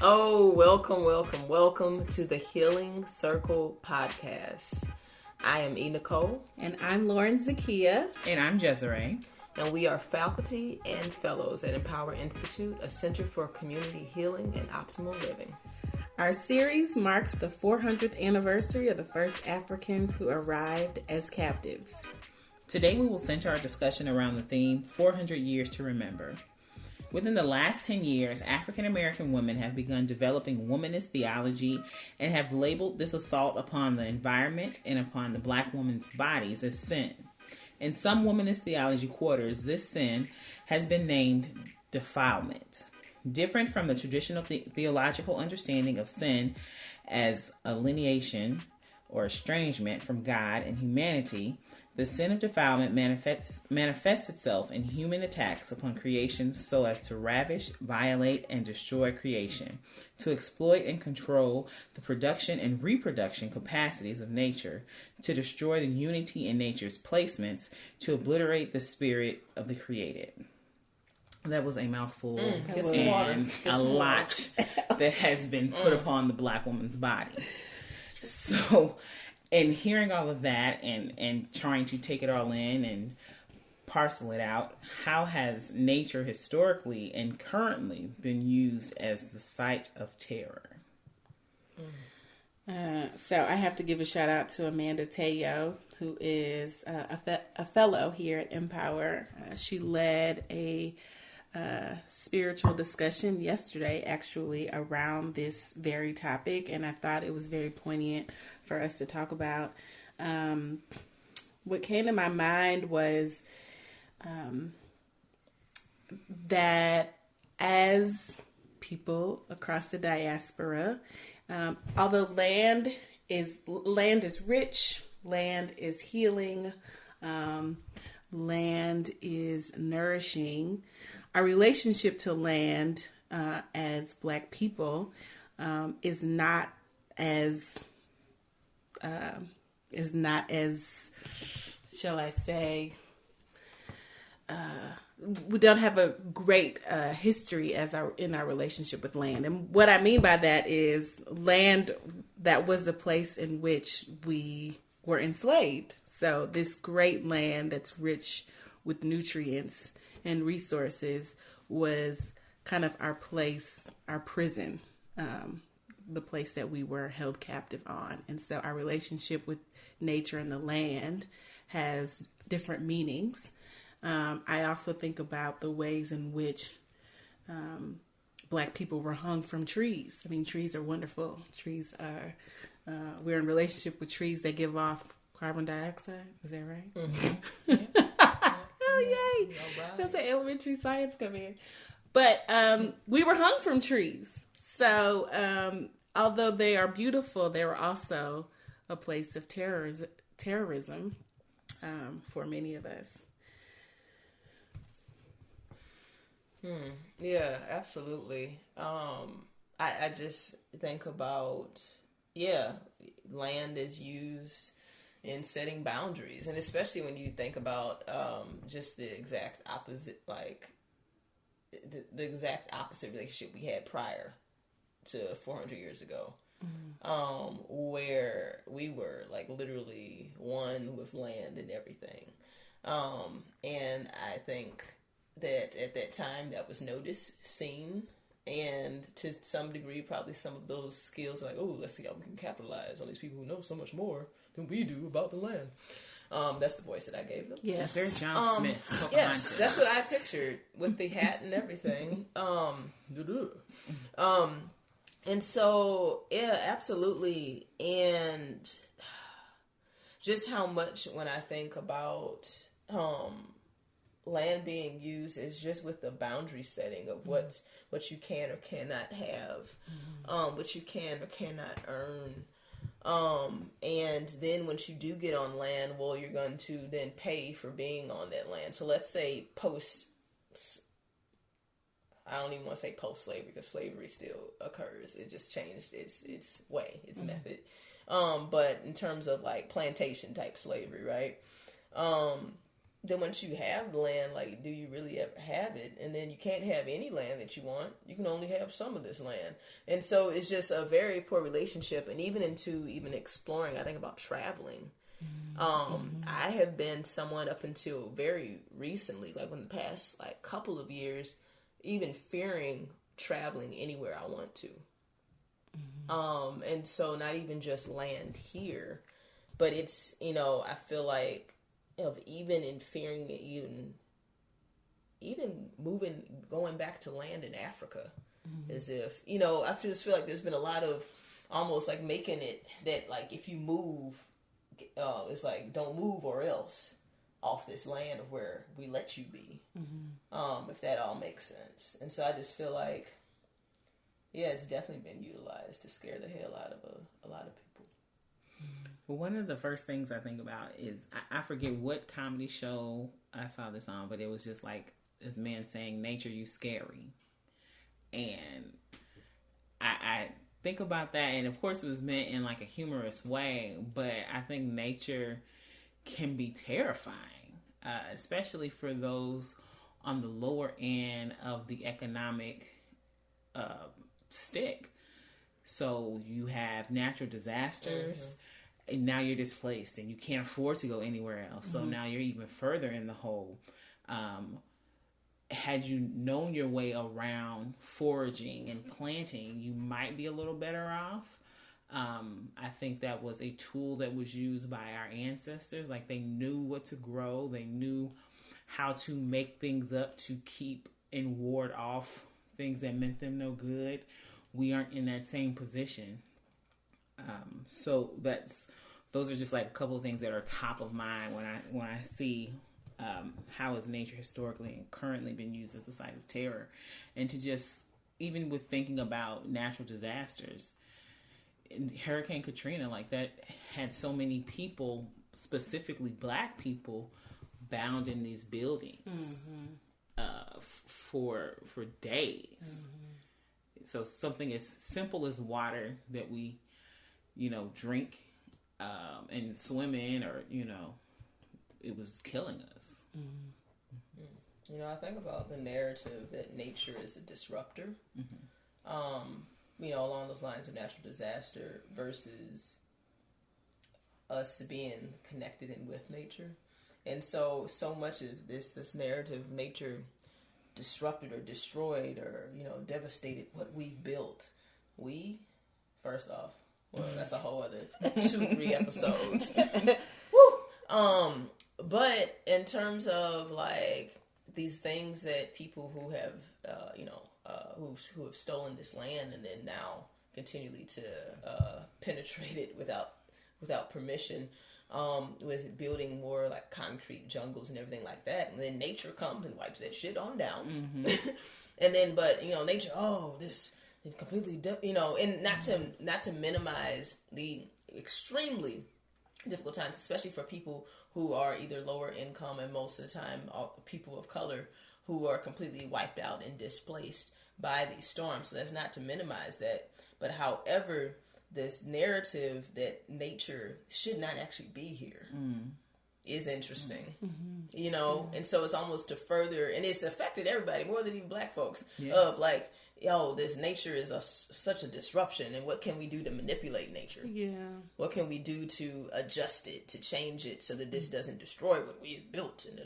Oh, welcome to the Healing Circle podcast. I am E. Nicole. And I'm Lauren Zakia. And I'm Desiree. And we are faculty and fellows at InPower Institute, a center for community healing and optimal living. Our series marks the 400th anniversary of the first Africans who arrived as captives. Today we will center our discussion around the theme, 400 Years to Remember. Within the last 10 years, African American women have begun developing womanist theology and have labeled this assault upon the environment and upon the Black woman's bodies as sin. In some womanist theology quarters, this sin has been named defilement. Different from the traditional theological understanding of sin as alienation or estrangement from God and humanity, the sin of defilement manifests itself in human attacks upon creation so as to ravish, violate, and destroy creation, to exploit and control the production and reproduction capacities of nature, to destroy the unity in nature's placements, to obliterate the spirit of the created. That was a mouthful and a lot that has been put upon the Black woman's body. So, and hearing all of that and trying to take it all in and parcel it out, how has nature historically and currently been used as the site of terror? So I have to give a shout out to Amanda Teo, who is a fellow here at InPower. She led a spiritual discussion yesterday, actually, around this very topic, and I thought it was very poignant for us to talk about. What came to my mind was that as people across the diaspora, although land is rich, land is healing, land is nourishing, our relationship to land as Black people is not as shall I say, we don't have a great history in our relationship with land. And what I mean by that is land that was a place in which we were enslaved. So this great land that's rich with nutrients and resources was kind of our place, our prison, the place that we were held captive on. And so our relationship with nature and the land has different meanings. I also think about the ways in which Black people were hung from trees. I mean, trees are wonderful. Trees are, we're in relationship with trees that give off carbon dioxide. Is that right? Mm-hmm. Oh, yay. Right. That's an elementary science come in. But we were hung from trees. So although they are beautiful, they were also a place of terrorism for many of us. Yeah, absolutely. I just think about, land is used in setting boundaries, and especially when you think about just the exact opposite, like the exact opposite relationship we had prior to 400 years ago, where we were like literally one with land and everything, and I think that at that time that was noticed, seen, and to some degree probably some of those skills like, oh, let's see how we can capitalize on these people who know so much more than we do about the land. That's the voice that I gave them. Yeah, very John Smith. Yes, that's what I pictured with the hat and everything. And so, yeah, absolutely. And just how much when I think about land being used is just with the boundary setting of what you can or cannot have, what you can or cannot earn. And then once you do get on land, well, you're going to then pay for being on that land. So let's say I don't even want to say post-slavery because slavery still occurs. It just changed its way, its method. But in terms of like plantation type slavery, right? then once you have land, like, do you really ever have it? And then you can't have any land that you want. You can only have some of this land. And so it's just a very poor relationship. And even exploring, I think about traveling. I have been someone up until very recently, like in the past, like couple of years, even fearing traveling anywhere I want to. And so not even just land here, but it's, I feel like of even in fearing even going back to land in Africa, as if, I just feel like there's been a lot of almost like making it that like if you move, it's like don't move or else off this land of where we let you be, if that all makes sense. And so I just feel like, yeah, it's definitely been utilized to scare the hell out of a lot of people. Well, one of the first things I think about is, I forget what comedy show I saw this on, but it was just like this man saying, nature, you scary. And I think about that, and of course it was meant in like a humorous way, but I think nature can be terrifying, especially for those on the lower end of the economic stick. So you have natural disasters, and now you're displaced, and you can't afford to go anywhere else. So now you're even further in the hole. Had you known your way around foraging and planting, you might be a little better off. I think that was a tool that was used by our ancestors. Like, they knew what to grow. They knew how to make things up to keep and ward off things that meant them no good. We aren't in that same position. So those are just like a couple of things that are top of mind when I see how has nature historically and currently been used as a site of terror. And to just, even with thinking about natural disasters, Hurricane Katrina, like that had so many people, specifically Black people, bound in these buildings for days. So something as simple as water that we, drink and swim in, or, it was killing us. I think about the narrative that nature is a disruptor. Along those lines of natural disaster versus us being connected in with nature. And so much of this narrative, nature disrupted or destroyed or, devastated what we've built. First off, well, that's a whole other 2-3 episodes. Woo! But in terms of like these things that people who have, who have stolen this land and then now continually to penetrate it without permission, with building more like concrete jungles and everything like that, and then nature comes and wipes that shit on down. And then, but nature, this is completely, and not to minimize the extremely difficult times, especially for people who are either lower income and most of the time people of color who are completely wiped out and displaced by these storms. So that's not to minimize that. But however, this narrative that nature should not actually be here is interesting, and so it's almost to further, and it's affected everybody more than even Black folks, of like, this nature is such a disruption, and what can we do to manipulate nature? What can we do to adjust it, to change it so that this doesn't destroy what we've built? And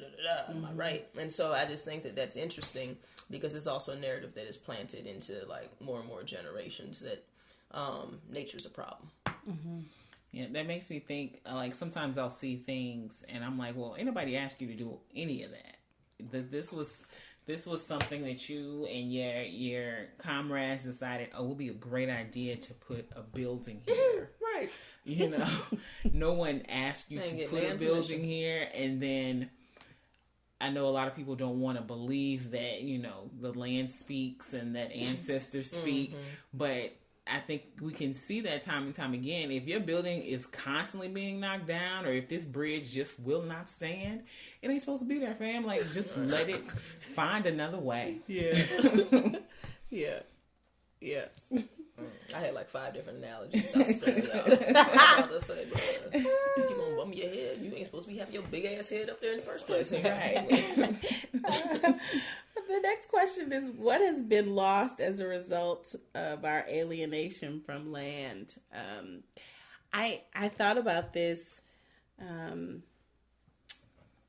am I right? And so I just think that that's interesting because it's also a narrative that is planted into like more and more generations that nature's a problem. Yeah, that makes me think, like, sometimes I'll see things and I'm like, well, anybody asked you to do any of that? This was something that you and your comrades decided, it would be a great idea to put a building here. Right. No one asked you to put a building here. And then I know a lot of people don't want to believe that, the land speaks and that ancestors speak, but I think we can see that time and time again. If your building is constantly being knocked down, or if this bridge just will not stand, it ain't supposed to be there, fam. Like, just let it find another way. Yeah. Yeah. I had like 5 different analogies. I spit it out. I was about to say, you keep on bumping your head. You ain't supposed to be having your big ass head up there in the first place. Right. The next question is, what has been lost as a result of our alienation from land? I thought about this.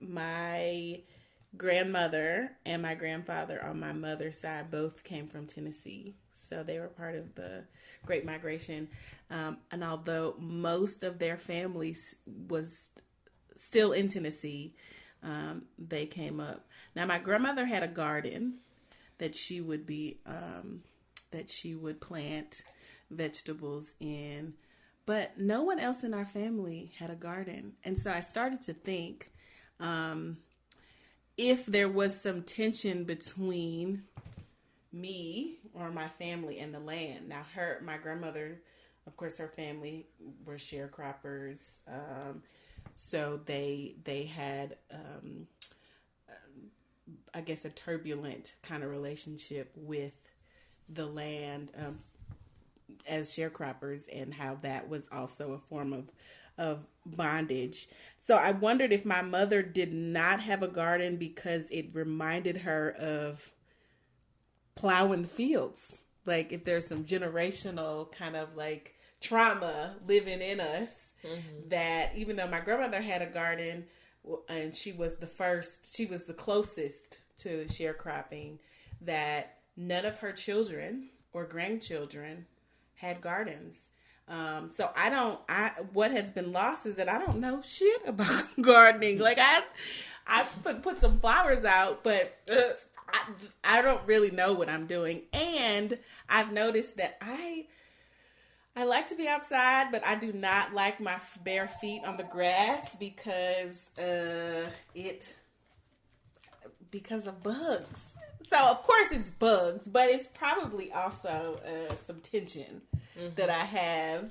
My grandmother and my grandfather on my mother's side both came from Tennessee. So they were part of the Great Migration. And although most of their families was still in Tennessee, they came up. Now, my grandmother had a garden that she would plant vegetables in, but no one else in our family had a garden. And so I started to think, if there was some tension between me or my family and the land. Now, my grandmother, of course, her family were sharecroppers. So they had, I guess, a turbulent kind of relationship with the land as sharecroppers, and how that was also a form of bondage. So I wondered if my mother did not have a garden because it reminded her of plowing the fields. Like if there's some generational kind of like trauma living in us, that even though my grandmother had a garden and she was the closest to sharecropping, that none of her children or grandchildren had gardens. So what has been lost is that I don't know shit about gardening. Like I put some flowers out, but I don't really know what I'm doing. And I've noticed that I like to be outside, but I do not like my bare feet on the grass because of bugs. So of course it's bugs, but it's probably also some tension that I have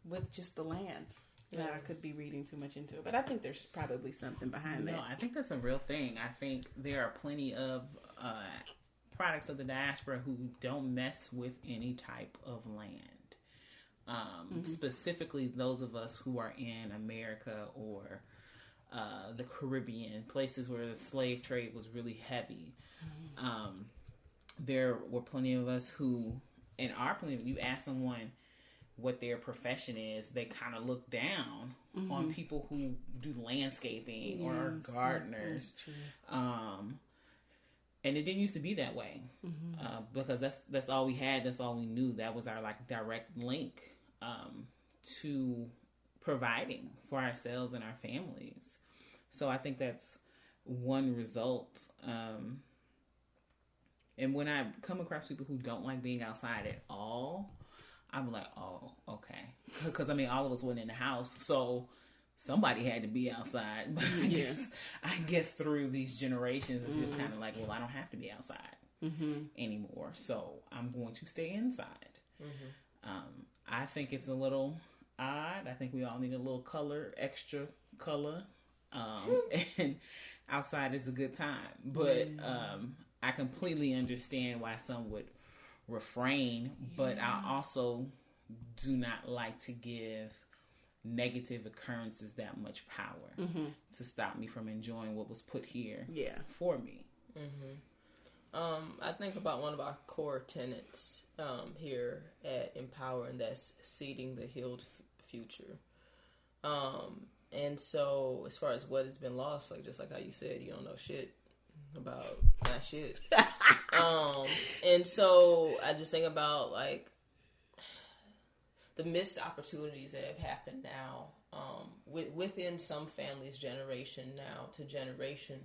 with just the land. Now, I could be reading too much into it, but I think there's probably something behind that. No, I think that's a real thing. I think there are plenty of products of the diaspora who don't mess with any type of land. Specifically, those of us who are in America or the Caribbean, places where the slave trade was really heavy. There were plenty of us who, you ask someone what their profession is, they kind of look down on people who do landscaping or are gardeners. And it didn't used to be that way because that's all we had. That's all we knew. That was our like direct link to providing for ourselves and our families. So I think that's one result. And when I come across people who don't like being outside at all, I'm like, oh, okay. Because, I mean, all of us went in the house, so somebody had to be outside. But I guess through these generations, it's just kind of like, well, I don't have to be outside anymore, so I'm going to stay inside. I think it's a little odd. I think we all need a little extra color. And outside is a good time. But I completely understand why some would refrain, but I also do not like to give negative occurrences that much power to stop me from enjoying what was put here for me. I think about one of our core tenets here at InPower, and that's seeding the healed future. And so as far as what has been lost, like just like how you said, you don't know shit about that shit. And so I just think about like the missed opportunities that have happened now within some families, generation now to generation,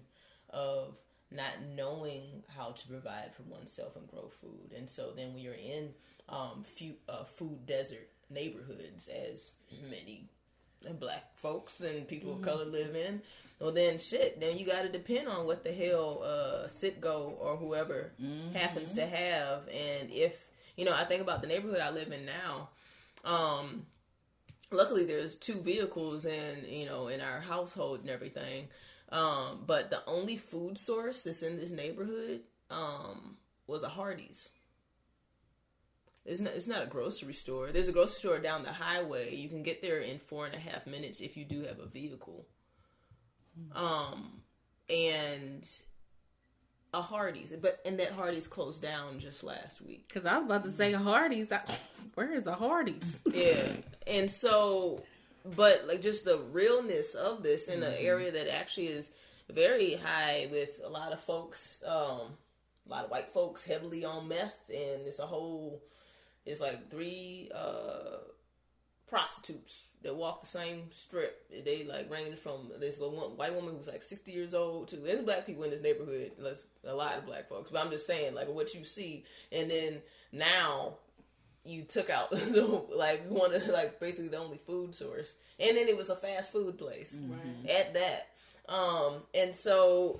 of not knowing how to provide for oneself and grow food. And so then when you're in food desert neighborhoods, as many Black folks and people of color live in, well then then you got to depend on what the hell Citgo or whoever happens to have. And if I think about the neighborhood I live in now, luckily there's 2 vehicles in our household and everything, but the only food source that's in this neighborhood was a Hardee's. it's not a grocery store. There's a grocery store down the highway. You can get there in 4.5 minutes if you do have a vehicle. And a Hardee's, and that Hardee's closed down just last week. Because I was about to say Hardee's. Where is a Hardee's? Yeah, and so, but like just the realness of this in an area that actually is very high with a lot of folks, a lot of white folks heavily on meth, and it's like 3 prostitutes that walk the same strip. They like range from this little white woman who's like 60 years old to there's black people in this neighborhood. There's a lot of black folks, but I'm just saying like what you see, and then now you took out like one of like basically the only food source, and then it was a fast food place at that. And so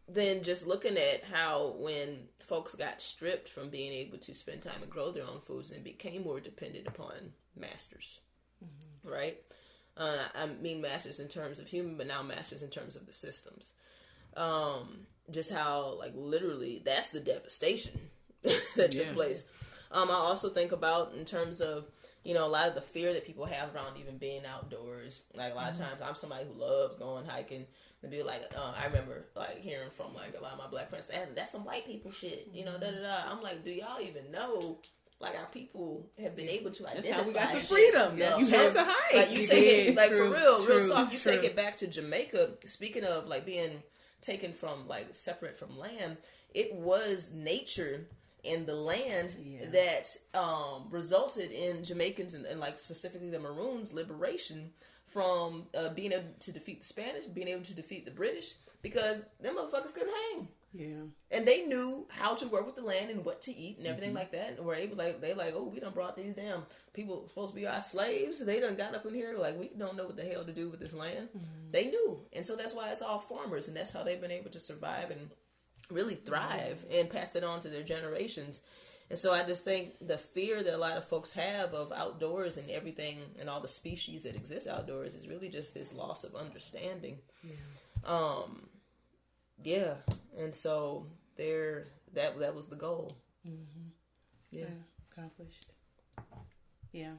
then just looking at how when folks got stripped from being able to spend time and grow their own foods and became more dependent upon masters, right? I mean masters in terms of human, but now masters in terms of the systems. Just how like literally that's the devastation that took place. I also think about in terms of, a lot of the fear that people have around even being outdoors. Like a lot of times I'm somebody who loves going hiking and be like, I remember like hearing from like a lot of my black friends, that's some white people shit, I'm like, do y'all even know like our people have been able to identify? That's how we got to freedom. You had to hike. Like you take it, like for real talk, you take it back to Jamaica, speaking of like being taken from like separate from land, it was nature and the land that resulted in Jamaicans and like specifically the Maroons' liberation from being able to defeat the Spanish, being able to defeat the British, because them motherfuckers couldn't hang. Yeah, and they knew how to work with the land and what to eat and everything like that, and were able we done brought these damn people supposed to be our slaves. They done got up in here like we don't know what the hell to do with this land. They knew, and so that's why it's all farmers, and that's how they've been able to survive and really thrive and pass it on to their generations. And so I just think the fear that a lot of folks have of outdoors and everything and all the species that exist outdoors is really just this loss of understanding. And so that was the goal. Accomplished. Yeah.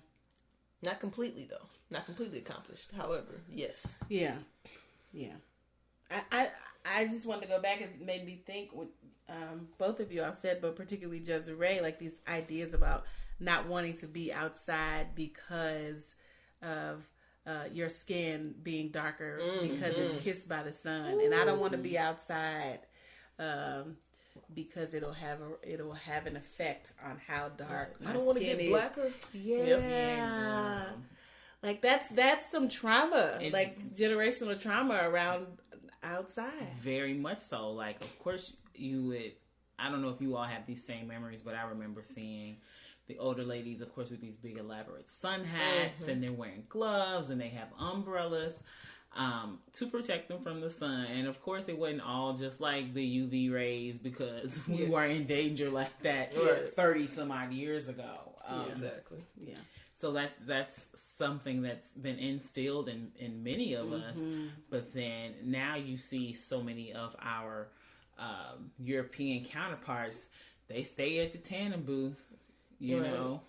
Not completely though. Not completely accomplished. However, yes. Yeah. I just wanted to go back and made me think what both of you all said, but particularly Desiree, like these ideas about not wanting to be outside because of your skin being darker because it's kissed by the sun. And I don't want to be outside because it'll have an effect on how dark my I don't want to skin get is. blacker. Yeah. Like that's some trauma, like generational trauma around outside. Very much so. Like, of course you would, I don't know if you all have these same memories, but I remember seeing the older ladies, of course, with these big elaborate sun hats and they're wearing gloves and they have umbrellas to protect them from the sun. And of course it wasn't all just like the UV rays because we were in danger like that 30 some odd years ago. Exactly. Yeah. So that's something that's been instilled in many of us. But then now you see so many of our European counterparts, they stay at the tanning booth, you know.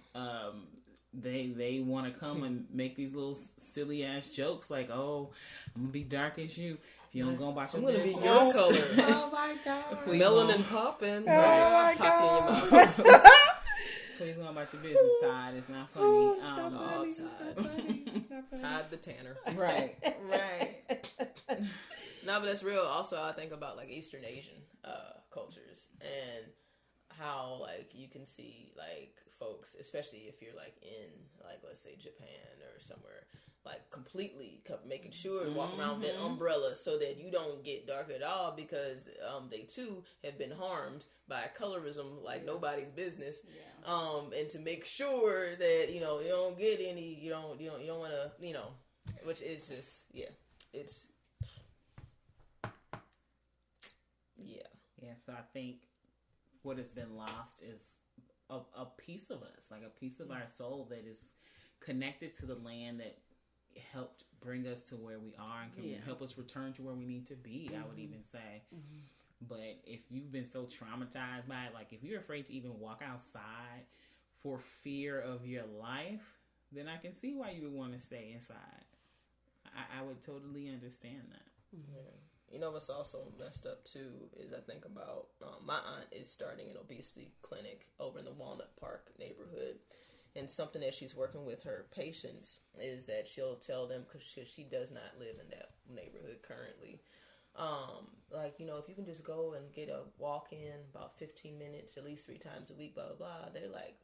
They want to come and make these little silly ass jokes like, "Oh, I'm gonna be dark as you. If you don't go about your business, I'm gonna be your color." Oh my god, melanin popping. Oh my god. Pop in your mouth. Please go about your business, Todd. It's not funny. Todd. Todd the Tanner. Right. No, but that's real. Also, I think about like Eastern Asian cultures and how like you can see like folks, especially if you're like in like let's say Japan or somewhere, like completely making sure to walk around with an umbrella so that you don't get dark at all because they too have been harmed by colorism like nobody's business. And to make sure that you don't get any, you don't want to, which is just it's So I think what has been lost is a piece of us, like a piece of our soul that is connected to the land that helped bring us to where we are and can help us return to where we need to be, I would even say. But if you've been so traumatized by it, like if you're afraid to even walk outside for fear of your life, then I can see why you would want to stay inside. I would totally understand that. Yeah. You know what's also messed up too is I think about my aunt is starting an obesity clinic over in the Walnut Park neighborhood, and something that she's working with her patients is that she'll tell them, because she does not live in that neighborhood currently, like, you know, if you can just go and get a walk in about 15 minutes at least 3 times a week, blah blah blah. They're like,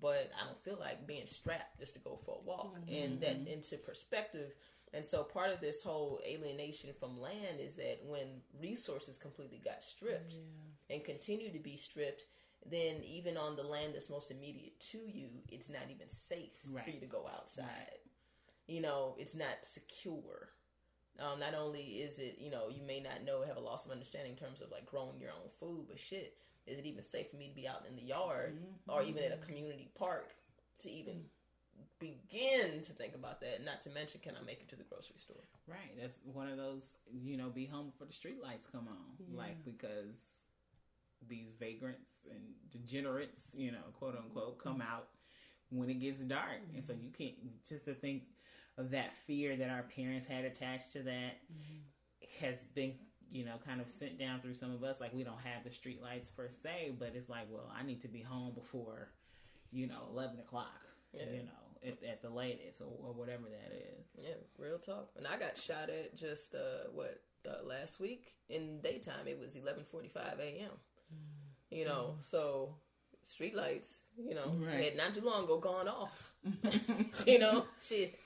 but I don't feel like being strapped just to go for a walk. And that into perspective. And so part of this whole alienation from land is that when resources completely got stripped and continue to be stripped, then even on the land that's most immediate to you, it's not even safe for you to go outside. You know, it's not secure. Not only is it, you know, you may not have a loss of understanding in terms of like growing your own food, but shit, is it even safe for me to be out in the yard or even at a community park to even begin to think about that? Not to mention, can I make it to the grocery store? Right. That's one of those, you know, be home before the street lights come on. Like, because these vagrants and degenerates, you know, quote unquote, come out when it gets dark. And so you can't, just to think of that fear that our parents had attached to that has been, you know, kind of sent down through some of us. Like, we don't have the street lights per se, but it's like, well, I need to be home before, you know, 11 o'clock, you know, at the latest or whatever that is. Yeah, real talk. And I got shot at just, last week in daytime. It was 11:45 a.m. You know, so street lights, you know, had not too long ago gone off. You know, shit.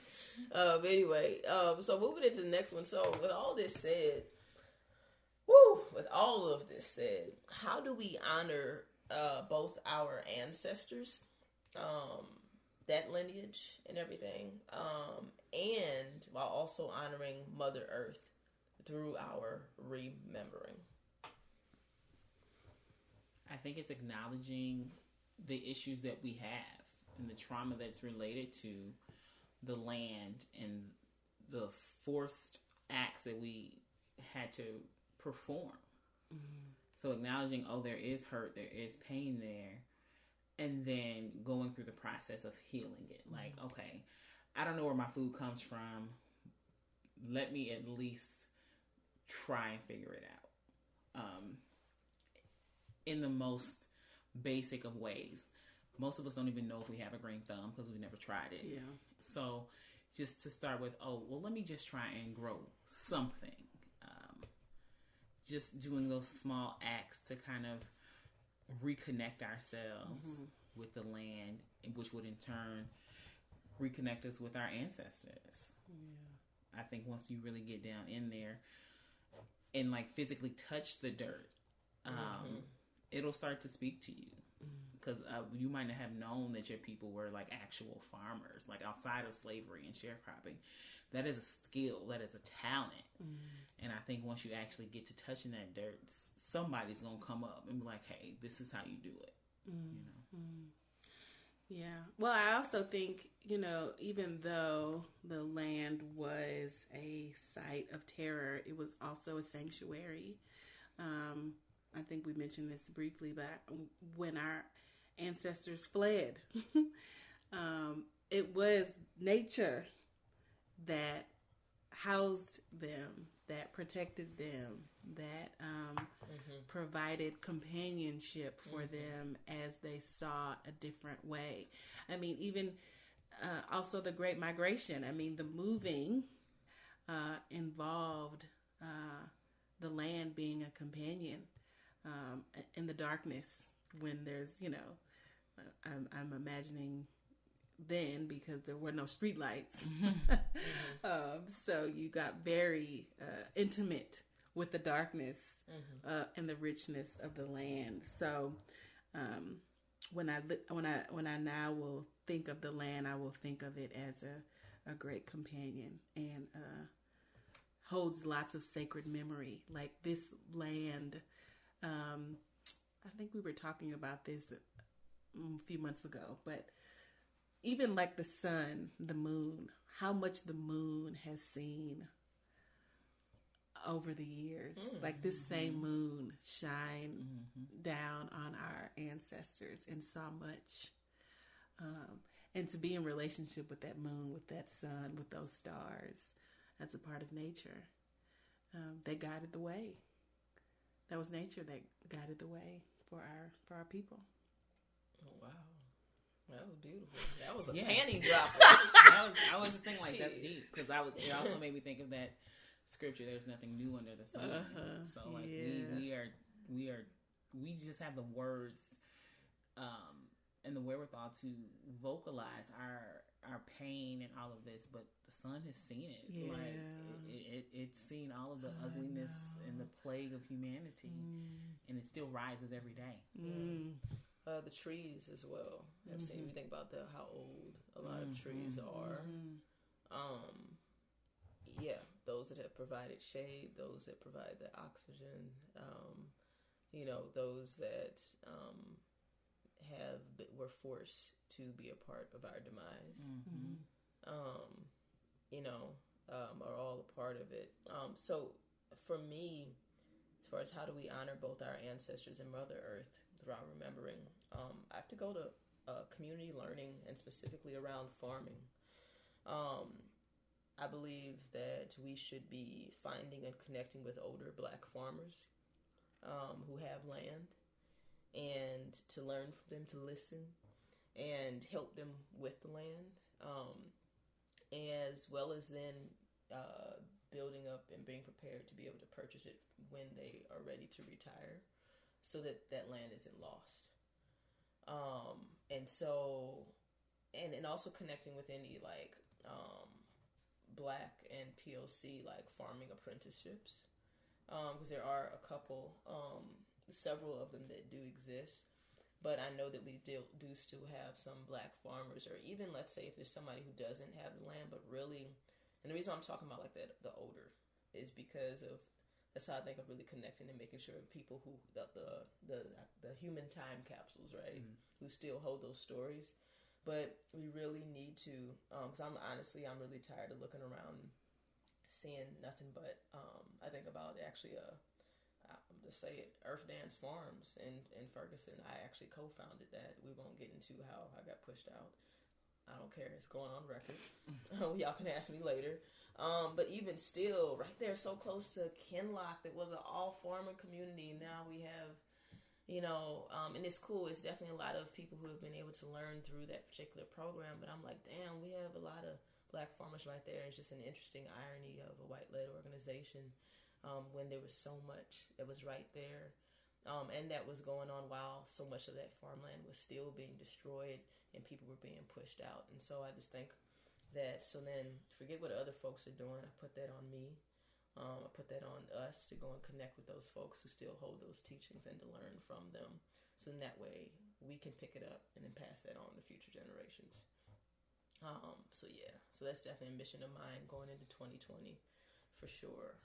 But anyway, so moving into the next one. So with all this said, how do we honor both our ancestors, that lineage and everything, and while also honoring Mother Earth through our remembering? I think it's acknowledging the issues that we have and the trauma that's related to the land and the forced acts that we had to perform. So acknowledging, there is hurt, there is pain there, and then going through the process of healing it. Like, okay, I don't know where my food comes from. Let me at least try and figure it out. In the most basic of ways. Most of us don't even know if we have a green thumb because we've never tried it. Yeah. So just to start with, let me just try and grow something. Just doing those small acts to kind of reconnect ourselves with the land, which would in turn reconnect us with our ancestors. Yeah. I think once you really get down in there and like physically touch the dirt, it'll start to speak to you. Because you might not have known that your people were like actual farmers, like outside of slavery and sharecropping. That is a skill, that is a talent. And I think once you actually get to touching that dirt, somebody's going to come up and be like, hey, this is how you do it. You know? Yeah. Well, I also think, you know, even though the land was a site of terror, it was also a sanctuary. I think we mentioned this briefly, but when our ancestors fled, it was nature that housed them, that protected them, that provided companionship for them as they saw a different way. I mean, even also the Great Migration. I mean, the moving involved the land being a companion. In the darkness, when there's, you know, I'm imagining then, because there were no street lights. So you got very intimate with the darkness and the richness of the land. So when I now will think of the land, I will think of it as a great companion and holds lots of sacred memory. Like this land. I think we were talking about this a few months ago, but even like the sun, the moon, how much the moon has seen over the years. Like this same moon shine down on our ancestors and saw much And to be in relationship with that moon, with that sun, with those stars, as a part of nature, they guided the way. That was nature that guided the way for our people. Oh wow, that was beautiful. That was a panty dropper. I was just thinking like that's deep because it also made me think of that scripture. There's nothing new under the sun. So like we just have the words and the wherewithal to vocalize our pain and all of this, but the sun has seen it. Yeah. Like it's seen all of the ugliness and the plague of humanity, and it still rises every day. The trees as well. I've seen. We think about how old a lot of trees are. Those that have provided shade, those that provide the oxygen. Those that were forced to be a part of our demise. Are all a part of it. So for me, as far as how do we honor both our ancestors and Mother Earth throughout remembering, I have to go to community learning and specifically around farming. I believe that we should be finding and connecting with older Black farmers who have land, and to learn from them, to listen and help them with the land, as well as then building up and being prepared to be able to purchase it when they are ready to retire, so that land isn't lost. And also connecting with any Black and POC farming apprenticeships, because there are a couple, several of them that do exist. But I know that we do still have some Black farmers, or even, let's say, if there's somebody who doesn't have the land, but really, and the reason why I'm talking about the older is because of, that's how I think of really connecting and making sure people who, the human time capsules, right, who still hold those stories. But we really need to, because I'm really tired of looking around, seeing nothing but, I think about actually I'm just say it, Earth Dance Farms in Ferguson. I actually co-founded that. We won't get into how I got pushed out. I don't care. It's going on record. Y'all can ask me later. But even still, right there, so close to Kinloch, that was an all-farming community. Now we have, and it's cool. It's definitely a lot of people who have been able to learn through that particular program. But I'm like, damn, we have a lot of Black farmers right there. It's just an interesting irony of a white-led organization. When there was so much that was right there, and that was going on while so much of that farmland was still being destroyed and people were being pushed out. And so I just think that, so then forget what other folks are doing. I put that on me. I put that on us to go and connect with those folks who still hold those teachings and to learn from them. So in that way, we can pick it up and then pass that on to future generations. So that's definitely a mission of mine going into 2020 for sure.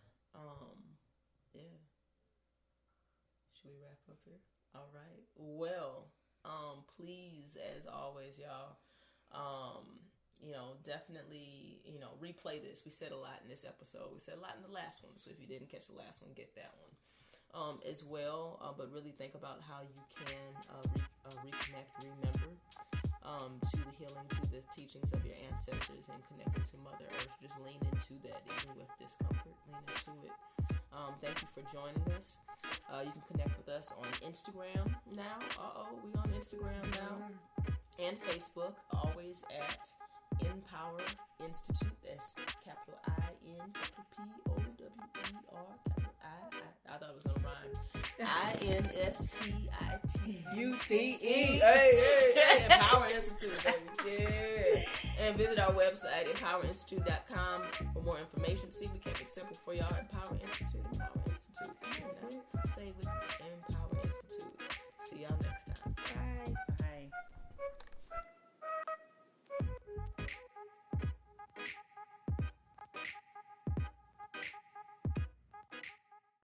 Should we wrap up here? All right. Well, please, as always, y'all, definitely, replay this. We said a lot in this episode. We said a lot in the last one. So if you didn't catch the last one, get that one as well. But really think about how you can reconnect, remember, to the healing, to the teachings of your ancestors, and connecting to Mother Earth. Just lean into that, even with discomfort. Lean into it. Thank you for joining us. You can connect with us on Instagram now. We on Instagram now, and Facebook. Always at InPower Institute. That's capital I-N, capital P-O-W-E-R, capital I thought it was going to rhyme. INSTITUTE. Hey. InPower Institute, baby. Yeah. And visit our website, empowerinstitute.com, for more information. See, we kept it simple for y'all. Empower Institute. Say it with me. Empower Institute. See y'all next time. Bye.